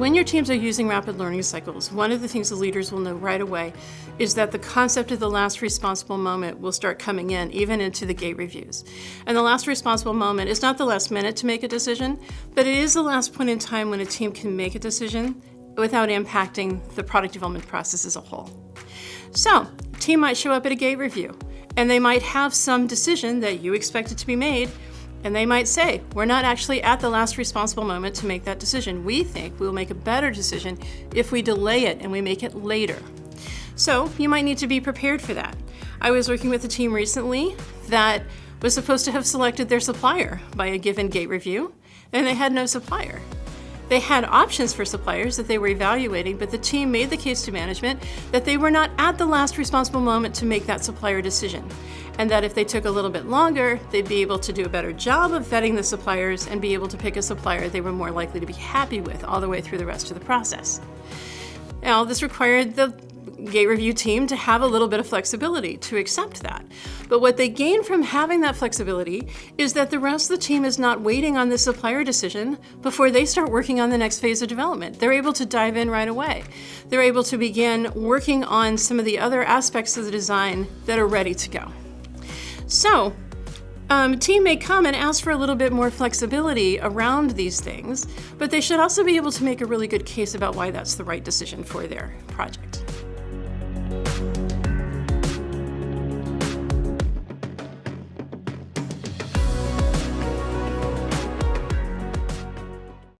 when your teams are using rapid learning cycles, one of the things the leaders will know right away is that the concept of the last responsible moment will start coming in, even into the gate reviews. And the last responsible moment is not the last minute to make a decision, but it is the last point in time when a team can make a decision without impacting the product development process as a whole. So, a team might show up at a gate review, and they might have some decision that you expected to be made, and they might say, we're not actually at the last responsible moment to make that decision. We think we'll make a better decision if we delay it and we make it later. So you might need to be prepared for that. I was working with a team recently that was supposed to have selected their supplier by a given gate review, and they had no supplier. They had options for suppliers that they were evaluating, but the team made the case to management that they were not at the last responsible moment to make that supplier decision, and that if they took a little bit longer, they'd be able to do a better job of vetting the suppliers and be able to pick a supplier they were more likely to be happy with all the way through the rest of the process. Now, this required the gate review team to have a little bit of flexibility to accept that. But what they gain from having that flexibility is that the rest of the team is not waiting on the supplier decision before they start working on the next phase of development. They're able to dive in right away. They're able to begin working on some of the other aspects of the design that are ready to go. So, a team may come and ask for a little bit more flexibility around these things, but they should also be able to make a really good case about why that's the right decision for their project.